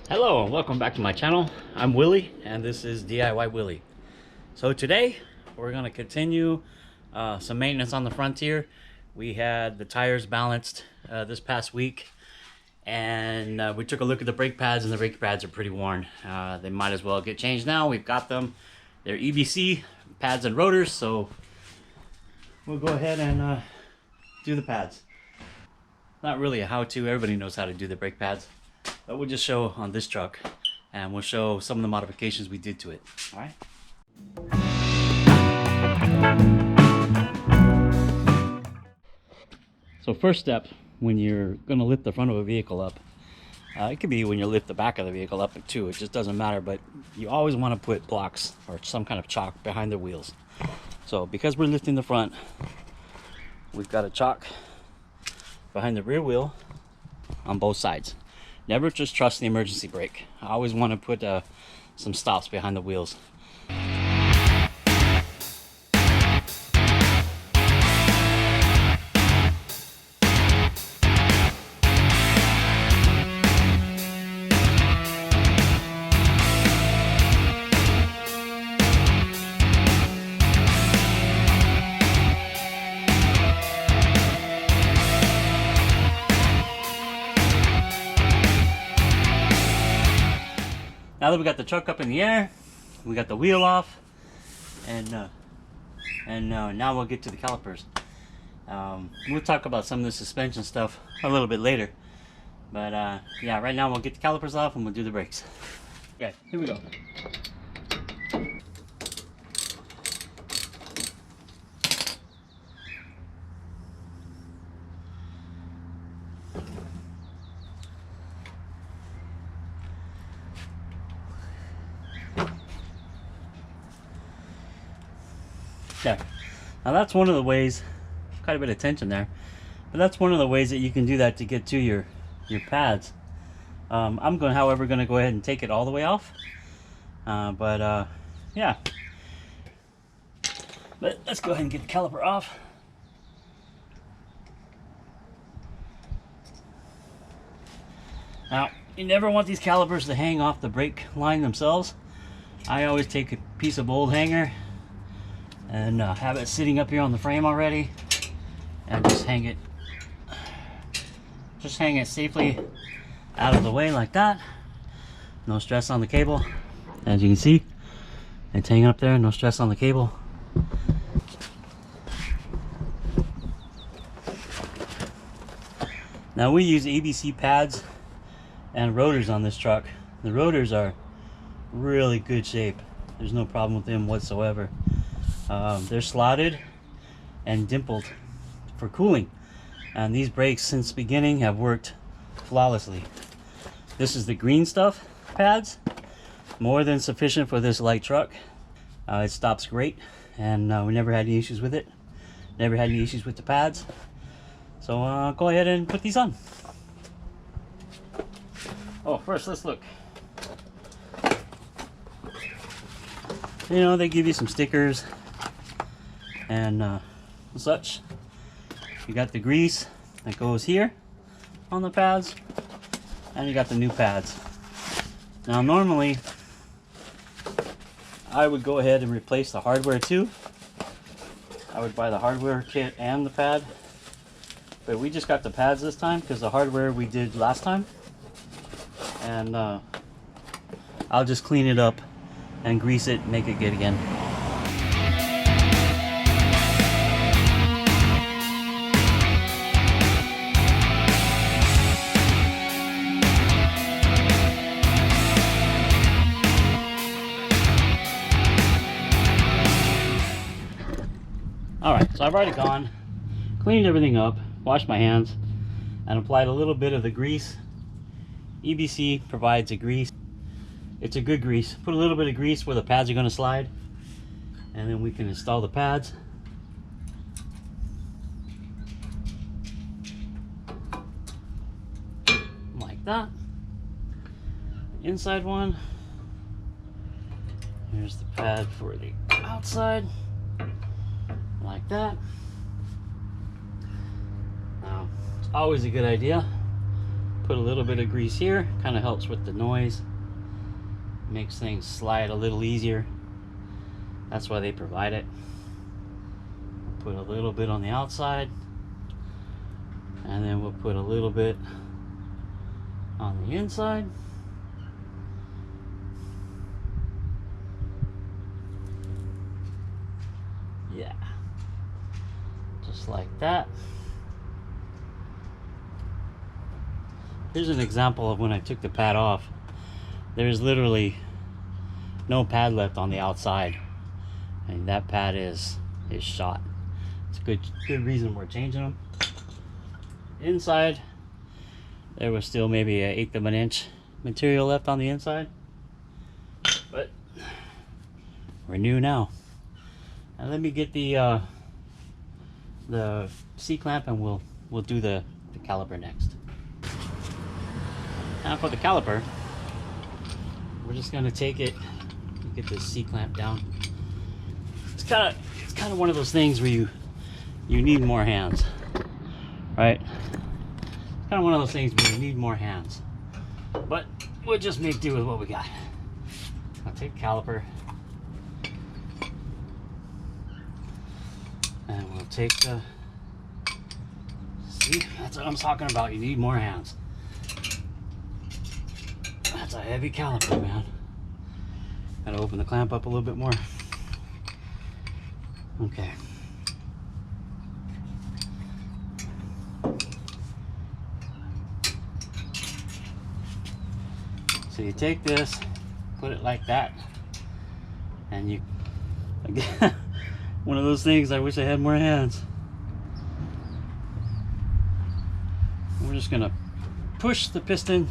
Hello and welcome back to my channel. I'm Willie and this is DIY Willie. So today we're going to continue some maintenance on the Frontier. We had the tires balanced this past week, and we took a look at the brake pads, and the brake pads are pretty worn. They might as well get changed now. We've got them. They're EBC pads and rotors, so we'll go ahead and do the pads. Not really a how-to. Everybody knows how to do the brake pads. But we'll just show on this truck, and we'll show some of the modifications we did to it. All right. So first step, when you're going to lift the front of a vehicle up, it could be when you lift the back of the vehicle up too, it just doesn't matter, but you always want to put blocks or some kind of chalk behind the wheels. So because we're lifting the front, we've got a chalk behind the rear wheel on both sides. Never just trust the emergency brake. I always want to put some stops behind the wheels. Now that we got the truck up in the air, we got the wheel off, and now we'll get to the calipers. We'll talk about some of the suspension stuff a little bit later, but yeah, right now we'll get the calipers off and we'll do the brakes. Okay, here we go. Okay, now that's one of the ways, quite a bit of tension there, but that's one of the ways that you can do that to get to your pads. I'm going, however, going to go ahead and take it all the way off, yeah, but let's go ahead and get the caliper off. Now, you never want these calipers to hang off the brake line themselves. I always take a piece of old hanger and have it sitting up here on the frame already, and just hang it safely out of the way like that. No stress on the cable. As you can see, it's hanging up there, no stress on the cable. Now we use EBC pads and rotors on this truck. The rotors are really good shape. There's no problem with them whatsoever. They're slotted and dimpled for cooling, and these brakes since the beginning have worked flawlessly. This is the Greenstuff pads, more than sufficient for this light truck. It stops great, and we never had any issues with it. Never had any issues with the pads. So go ahead and put these on. Oh, first let's look. You know, they give you some stickers and such. You got the grease that goes here on the pads, and you got the new pads. Now normally I would go ahead and replace the hardware too. I would buy the hardware kit and the pad, but we just got the pads this time because the hardware we did last time, and I'll just clean it up and grease it, make it good again. Alright, so I've already gone, cleaned everything up, washed my hands, and applied a little bit of the grease. EBC provides a grease. It's a good grease. Put a little bit of grease where the pads are going to slide, and then we can install the pads. Like that. Inside one. Here's the pad for the outside. Like that. Now, it's always a good idea Put a little bit of grease here, kind of helps with the noise, makes things slide a little easier. That's why they provide it. Put a little bit on the outside, and then we'll put a little bit on the inside. Yeah, just like that. Here's an example of when I took the pad off. There's literally no pad left on the outside, and that pad is shot. It's a good reason we're changing them. Inside, there was still maybe an 1/8 of an inch material left on the inside, but we're new now. Now let me get the C-clamp, and we'll do the caliper next. Now for the caliper, we're just gonna take it, get this C-clamp down. It's kind of one of those things where you need more hands, right? It's kind of one of those things where you need more hands, but we'll just make do with what we got. I'll take caliper, and we'll take the, see, that's what I'm talking about. You need more hands. That's a heavy caliper, man. Gotta open the clamp up a little bit more. Okay. So you take this, put it like that, and you, again, one of those things, I wish I had more hands. We're just gonna push the piston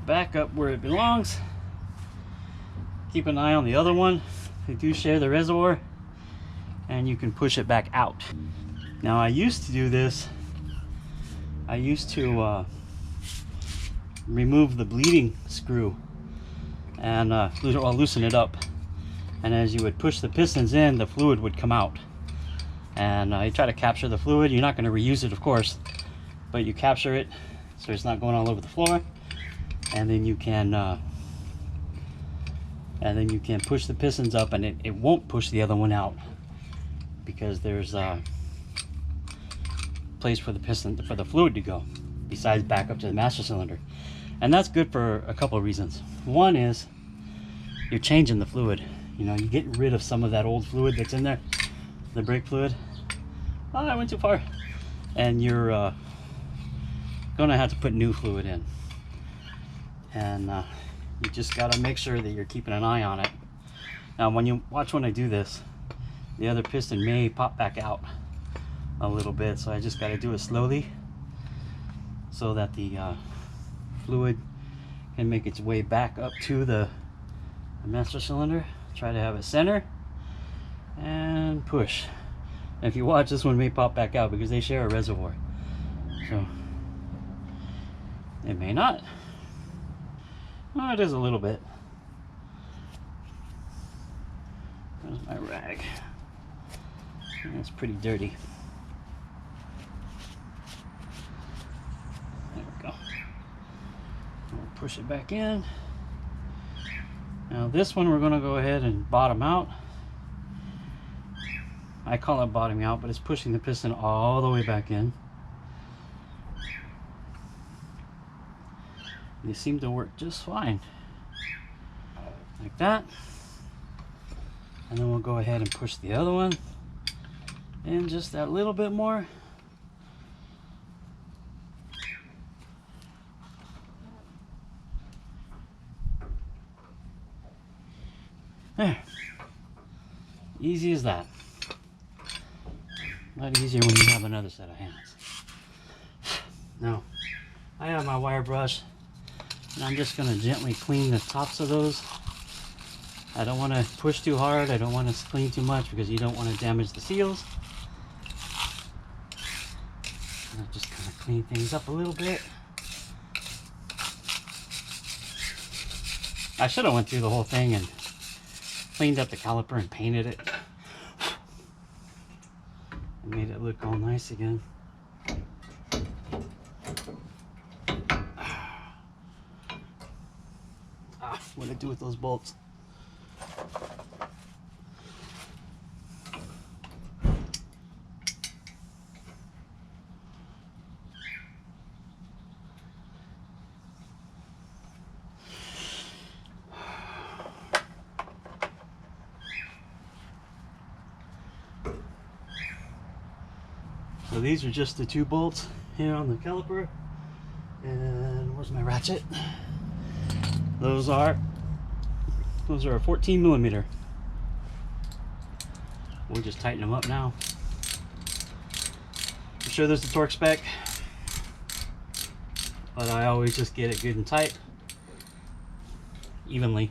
back up where it belongs. Keep an eye on the other one. They do share the reservoir, and you can push it back out. Now I used to do this. I used to remove the bleeding screw and loosen it up, and as you would push the pistons in, the fluid would come out, and you try to capture the fluid. You're not going to reuse it, of course, but you capture it so it's not going all over the floor, and then you can push the pistons up, and it won't push the other one out because there's a place for the fluid to go besides back up to the master cylinder. And that's good for a couple of reasons. One is you're changing the fluid. You know, you're getting rid of some of that old fluid that's in there, the brake fluid. Oh, I went too far. And you're gonna have to put new fluid in. And you just gotta make sure that you're keeping an eye on it. Now when you watch when I do this, the other piston may pop back out a little bit, so I just gotta do it slowly so that the fluid can make its way back up to the master cylinder. Try to have it center and push. And if you watch, this one may pop back out because they share a reservoir, so it may not. Oh, it is a little bit. There's my rag. It's pretty dirty. There we go. We'll push it back in. Now this one we're going to go ahead and bottom out. I call it bottoming out, but it's pushing the piston all the way back in. They seem to work just fine. Like that. And then we'll go ahead and push the other one in just that little bit more. There. Easy as that. A lot easier when you have another set of hands. Now, I have my wire brush, and I'm just going to gently clean the tops of those. I don't want to push too hard. I don't want to clean too much because you don't want to damage the seals. And I'll just kind of clean things up a little bit. I should have went through the whole thing and cleaned up the caliper and painted it. And made it look all nice again. what do I do with those bolts? So these are just the 2 bolts here on the caliper. And where's my ratchet? Those are a 14 millimeter. We'll just tighten them up now. I'm sure there's a torque spec, but I always just get it good and tight, evenly.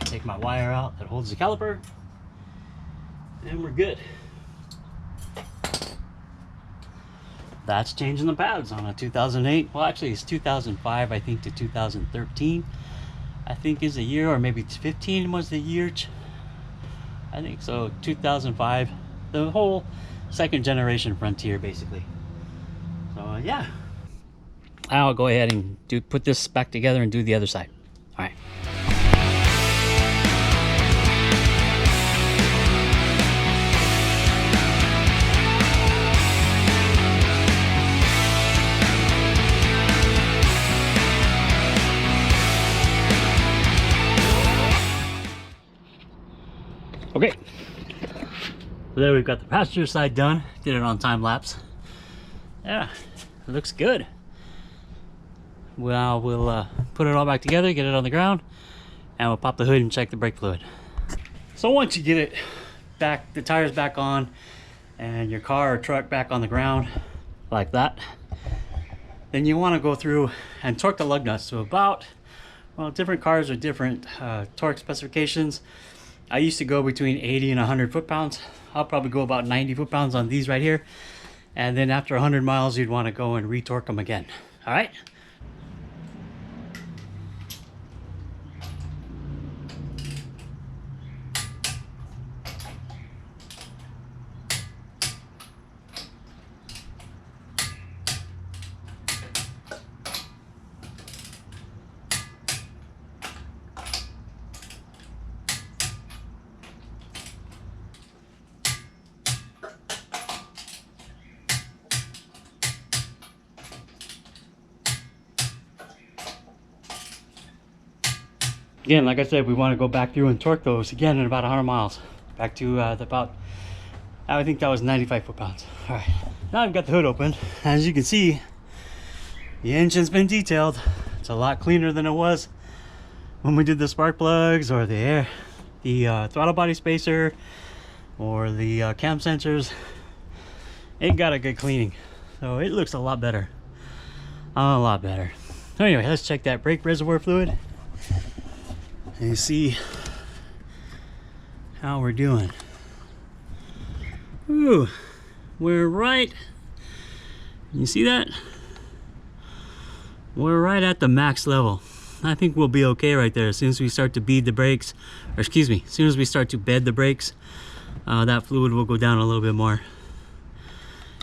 Take my wire out that holds the caliper, and we're good. That's changing the pads on a 2008. Well, actually it's 2005, I think, to 2013, I think is the year, or maybe 15 was the year. I think so. 2005, the whole 2nd generation Frontier, basically. So yeah, I'll go ahead and put this back together and do the other side. All right. Okay, so there we've got the passenger side done. Did it on time lapse. Yeah, it looks good. Well, we'll put it all back together, get it on the ground, and we'll pop the hood and check the brake fluid. So once you get it back, the tires back on, and your car or truck back on the ground like that, then you want to go through and torque the lug nuts to about, well, different cars are different torque specifications. I used to go between 80 and 100 foot-pounds. I'll probably go about 90 foot-pounds on these right here. And then after 100 miles, you'd want to go and retorque them again. All right? Again, like I said, we want to go back through and torque those again in about 100 miles. Back to about, I think that was 95 foot-pounds. All right, now I've got the hood open. As you can see, the engine's been detailed. It's a lot cleaner than it was when we did the spark plugs or the throttle body spacer or the cam sensors. It got a good cleaning, so it looks a lot better. A lot better. So anyway, let's check that brake reservoir fluid. And you see how we're doing. Ooh, we're right. You see that? We're right at the max level. I think we'll be okay right there. As soon as we start to bead the brakes, or excuse me, as soon as we start to bed the brakes, that fluid will go down a little bit more.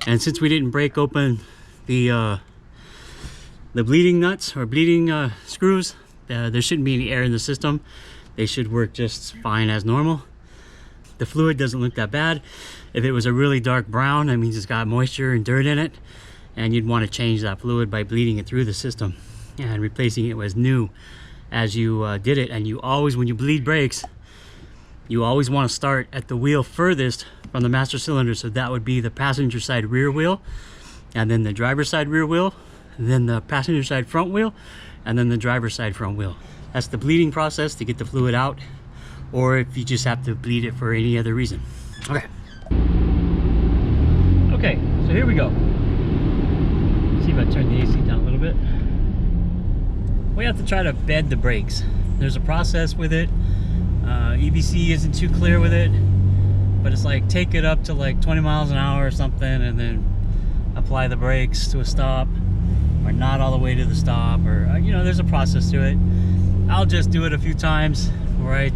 And since we didn't break open the bleeding nuts or bleeding screws, there shouldn't be any air in the system. They should work just fine as normal. The fluid doesn't look that bad. If it was a really dark brown, that means it's got moisture and dirt in it, and you'd want to change that fluid by bleeding it through the system and replacing it with new as you did it. And you always, when you bleed brakes, you always want to start at the wheel furthest from the master cylinder. So that would be the passenger side rear wheel, and then the driver's side rear wheel, and then the passenger side front wheel, and then the driver's side front wheel. That's the bleeding process to get the fluid out, or if you just have to bleed it for any other reason. Okay. Okay, so here we go. Let's see if I turn the AC down a little bit. We have to try to bed the brakes. There's a process with it. EBC isn't too clear with it, but it's like take it up to like 20 miles an hour or something, and then apply the brakes to a stop, or not all the way to the stop, or you know, there's a process to it. I'll just do it a few times where I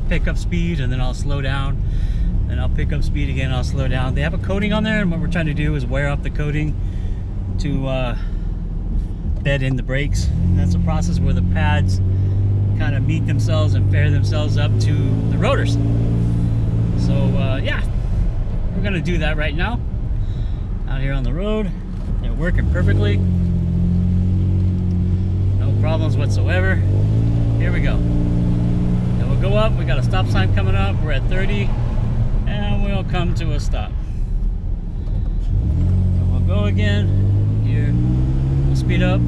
pick up speed and then I'll slow down, and I'll pick up speed again. I'll slow down. They have a coating on there, and what we're trying to do is wear off the coating to bed in the brakes. And that's a process where the pads kind of meet themselves and pair themselves up to the rotors. So yeah, we're gonna do that right now out here on the road. They're working perfectly, no problems whatsoever. Here we go. And we'll go up. We got a stop sign coming up. We're at 30, and we'll come to a stop. And we'll go again. Here, we'll speed up.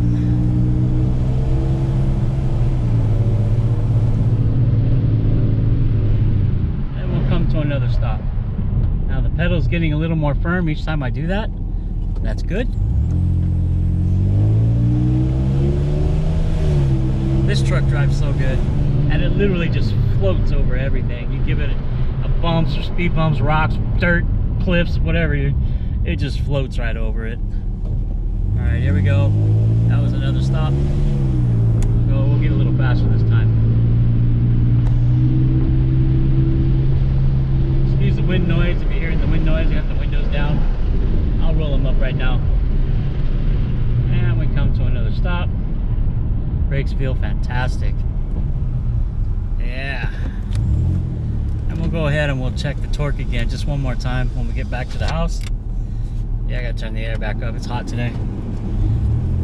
And we'll come to another stop. Now the pedal's getting a little more firm each time I do that. That's good. This truck drives so good, and it literally just floats over everything. You give it a bumps or speed bumps, rocks, dirt, cliffs, whatever, it just floats right over it. All right, here we go. That was another stop. We'll get a little faster this time. Excuse the wind noise. If you're hearing the wind noise, you have the windows down. I'll roll them up right now. And we come to another stop. Brakes feel fantastic. Yeah. And we'll go ahead and we'll check the torque again just one more time when we get back to the house. Yeah, I gotta turn the air back up. It's hot today.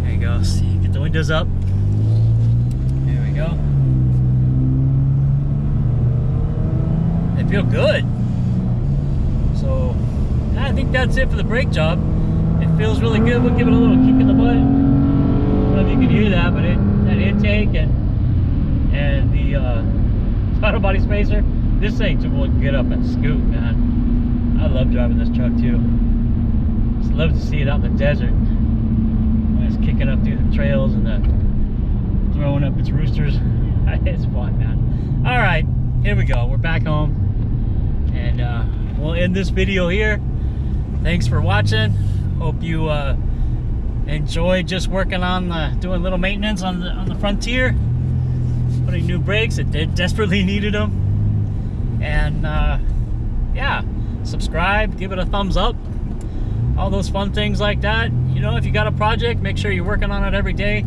There you go. See, get the windows up. There we go. They feel good. So I think that's it for the brake job. It feels really good. We'll give it a little kick in the butt. I don't know if you can hear that, but that intake and the throttle body spacer, this thing will get up and scoot, man. I love driving this truck too. Just love to see it out in the desert when it's kicking up through the trails and throwing up its roosters. It's fun, man. All right, here we go. We're back home, and we'll end this video here. Thanks for watching. Hope you enjoyed just working on doing little maintenance on the Frontier, putting new brakes. It desperately needed them. And yeah, subscribe, give it a thumbs up, all those fun things like that. You know, if you got a project, make sure you're working on it every day.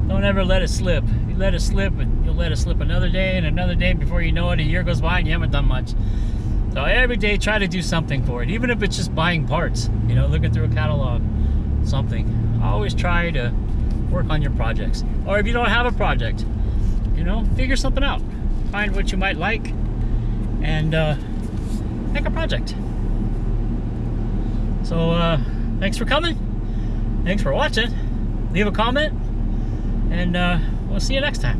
Don't ever let it slip. If you let it slip, you'll let it slip another day and another day. Before you know it, a year goes by and you haven't done much. So every day, try to do something for it, even if it's just buying parts, you know, looking through a catalog, something. Always try to work on your projects. Or if you don't have a project, you know, figure something out. Find what you might like and make a project. So thanks for coming. Thanks for watching. Leave a comment, and we'll see you next time.